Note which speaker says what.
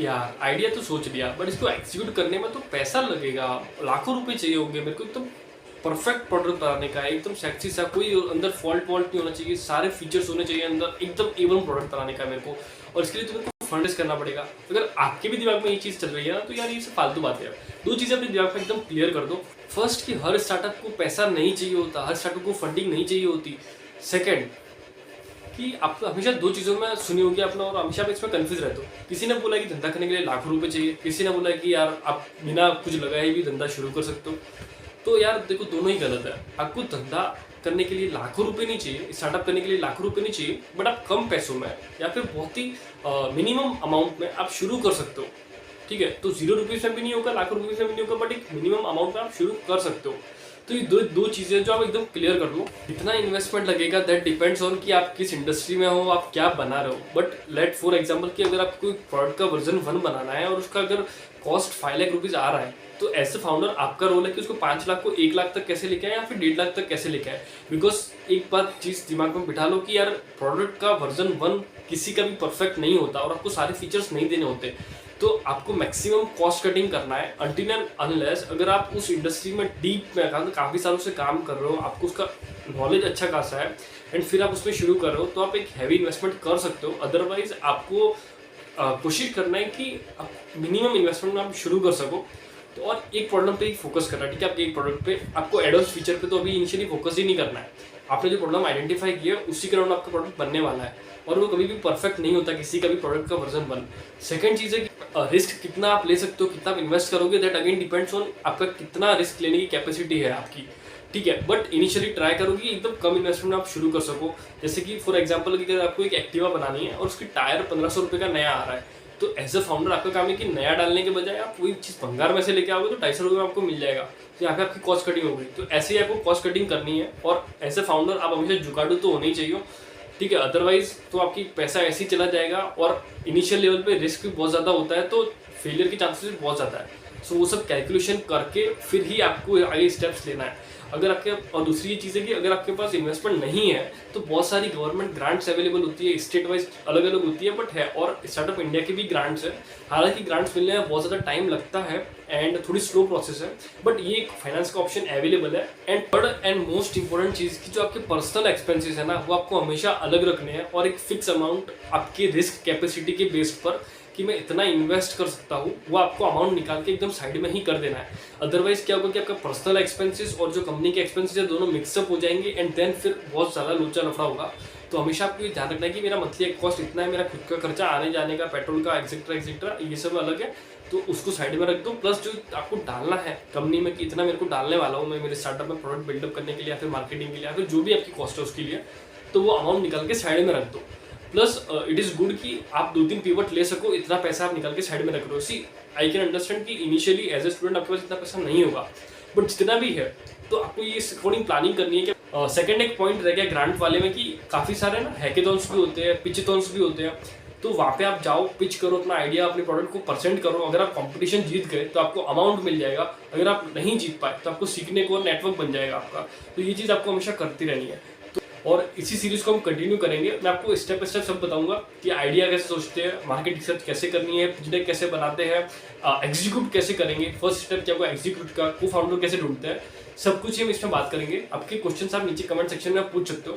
Speaker 1: यार आइडिया तो सोच लिया, बट इसको एग्जीक्यूट करने में तो पैसा लगेगा, लाखों रुपए चाहिए होंगे मेरे को एकदम परफेक्ट प्रोडक्ट बनाने का, एकदम सेक्सी सा, कोई अंदर फॉल्ट वॉल्ट नहीं होना चाहिए, सारे फीचर्स होने चाहिए अंदर, एकदम एवन प्रोडक्ट बनाने का मेरे को। और इसके लिए तो मेरे को फंड रेज करना पड़ेगा। अगर आपके भी दिमाग में ये चीज़ चल रही है ना, तो यार ये सब फालतू बातें हैं। दो चीज़ें अपने दिमाग में एकदम क्लियर कर दो। फर्स्ट कि हर स्टार्टअप को पैसा नहीं चाहिए होता, हर स्टार्टअप को फंडिंग नहीं चाहिए होती। सेकेंड कि आप हमेशा दो चीज़ों में सुनी होगी अपना, और हमेशा आप इसमें कंफ्यूज रहते हो। किसी ने बोला कि धंधा करने के लिए लाखों रुपए चाहिए, किसी ने बोला कि यार आप बिना कुछ लगाए भी धंधा शुरू कर सकते हो। तो यार देखो, दोनों ही गलत है। आपको धंधा करने के लिए लाखों रुपए नहीं चाहिए, स्टार्टअप करने के लिए लाखों रुपए नहीं चाहिए, बट आप कम पैसों में या फिर बहुत ही मिनिमम अमाउंट में आप शुरू कर सकते हो। ठीक है, तो 0 रुपीज़ में भी नहीं होगा, लाखों रुपीज़ में भी नहीं होगा, बट एक मिनिमम अमाउंट में आप शुरू कर सकते हो। तो ये दो दो चीज़ें जो आप एकदम क्लियर कर लो। कितना इन्वेस्टमेंट लगेगा दैट डिपेंड्स ऑन कि आप किस इंडस्ट्री में हो, आप क्या बना रहे हो। बट लेट फॉर एग्जांपल कि अगर आपको कोई प्रोडक्ट का वर्जन 1 बनाना है और उसका अगर कॉस्ट 5 लाख रुपीज़ आ रहा है, तो एज ए फाउंडर आपका रोल है कि उसको 5 लाख को 1 लाख तक कैसे लेके आए या फिर 1.5 लाख तक कैसे लेके आए। बिकॉज एक बात चीज़ दिमाग में बिठा लो कि यार प्रोडक्ट का वर्जन 1 किसी का भी परफेक्ट नहीं होता और आपको सारे फीचर्स नहीं देने होते। तो आपको मैक्सिमम कॉस्ट कटिंग करना है अनटिल एंड अनलेस अगर आप उस इंडस्ट्री में डीप में काफ़ी सालों से काम कर रहे हो, आपको उसका नॉलेज अच्छा खासा है एंड फिर आप उसमें शुरू कर रहे हो, तो आप एक हैवी इन्वेस्टमेंट कर सकते हो। अदरवाइज आपको कोशिश करना है कि आप मिनिमम इन्वेस्टमेंट में आप शुरू कर सको। तो और एक प्रॉब्लम पे ही फोकस करना है। ठीक है, आपके एक प्रोडक्ट पे आपको एडवांस फीचर पे तो अभी इनिशियली फोकस ही नहीं करना है। आपने जो प्रॉब्लम आइडेंटिफाई किया उसी के राउंड आपका प्रोडक्ट बनने वाला है, और वो कभी भी परफेक्ट नहीं होता किसी का भी प्रोडक्ट का वर्जन 1। सेकंड चीज़ है कि रिस्क कितना आप ले सकते हो, कितना आप इन्वेस्ट करोगे, दैट अगेन डिपेंड्स ऑन आपका कितना रिस्क लेने की कैपेसिटी है आपकी। ठीक है, बट इनिशियली ट्राई करो कि एकदम कम इन्वेस्टमेंट में आप शुरू कर सको। जैसे कि फॉर एग्जांपल अगर आपको एक एक्टिवा बनानी है और उसकी टायर 1500 रुपये का नया आ रहा है, तो एज अ फाउंडर आपका काम है कि नया डालने के बजाय आप वही चीज़ भंगार में से लेके आओगे तो 250 रुपये में आपको मिल जाएगा। तो यहाँ पे आपकी कॉस्ट कटिंग होगी। तो ऐसे ही आपको कॉस्ट कटिंग करनी है, और एज अ फाउंडर आप हमेशा जुगाड़ू तो होने ही चाहिए। ठीक है, अदरवाइज तो आपकी पैसा ऐसे ही चला जाएगा, और इनिशियल लेवल पे रिस्क भी बहुत ज़्यादा होता है, तो फेलियर के चांसेस भी बहुत ज़्यादा है। सो वो सब कैलकुलेशन करके फिर ही आपको आगे स्टेप्स लेना है। अगर आपके और दूसरी ये चीज़ है कि अगर आपके पास इन्वेस्टमेंट नहीं है तो बहुत सारी गवर्नमेंट ग्रांट्स अवेलेबल होती है, स्टेट वाइज अलग अलग होती है, बट है। और स्टार्टअप इंडिया की भी ग्रांट्स है। हालांकि ग्रांट्स मिलने में बहुत ज़्यादा टाइम लगता है एंड थोड़ी स्लो प्रोसेस है, बट ये एक फाइनेंस का ऑप्शन अवेलेबल है। And third and most important चीज़ की जो आपके पर्सनल एक्सपेंसेस है ना, वो आपको हमेशा अलग रखने हैं, और एक फिक्स अमाउंट आपके रिस्क कैपेसिटी के बेस्ड पर कि मैं इतना इन्वेस्ट कर सकता हूँ, वो आपको अमाउंट निकाल के एकदम साइड में ही कर देना है। अदरवाइज क्या होगा कि आपका पर्सनल एक्सपेंसेस और जो कंपनी के एक्सपेंसेस है दोनों मिक्सअप हो जाएंगे एंड देन फिर बहुत ज़्यादा लोचा लफड़ा होगा। तो हमेशा आपको ये ध्यान रखना है कि मेरा मंथली कॉस्ट इतना है, मेरा खुद का खर्चा आने जाने का, पेट्रोल का, एक्सेट्रा एक्सेट्रा, ये सब अलग है, तो उसको साइड में रख दो। प्लस जो आपको डालना है कंपनी में कि इतना मेरे को डालने वाला हूँ मैं मेरे स्टार्टअप में प्रोडक्ट बिल्डअप करने के लिए या फिर मार्केटिंग के लिए या फिर जो भी आपकी कॉस्ट है उसके लिए, तो वो अमाउंट निकाल के साइड में रख दो। प्लस इट इज़ गुड कि आप 2-3 पिवट ले सको, इतना पैसा आप निकाल के साइड में रख रहे हो। सी आई कैन अंडरस्टैंड कि इनिशियली एज ए स्टूडेंट आपके पास इतना पैसा नहीं होगा, बट जितना भी है तो आपको ये अकॉर्डिंग प्लानिंग करनी है। कि सेकंड एक पॉइंट रह गया ग्रांट वाले में कि काफ़ी सारे ना हैकेथॉन्स भी होते हैं, पिचथॉन्स भी होते हैं, तो वहाँ पे आप जाओ, पिच करो अपना आइडिया, अपने प्रोडक्ट को प्रेजेंट करो। अगर आप कंपटीशन जीत गए तो आपको अमाउंट मिल जाएगा, अगर आप नहीं जीत पाए तो आपको सीखने को नेटवर्क बन जाएगा आपका। तो ये चीज़ आपको हमेशा करती रहनी है। और इसी सीरीज को हम कंटिन्यू करेंगे। मैं आपको स्टेप बाय स्टेप सब बताऊंगा कि आइडिया कैसे सोचते हैं, मार्केट रिसर्च कैसे करनी है, पिच डेक कैसे बनाते हैं, एग्जीक्यूट कैसे करेंगे, फर्स्ट स्टेप क्या होगा एग्जीक्यूट का, को फाउंडर कैसे ढूंढते हैं, सब कुछ हम इसमें बात करेंगे। आपके क्वेश्चन आप नीचे कमेंट सेक्शन में पूछ सकते हो।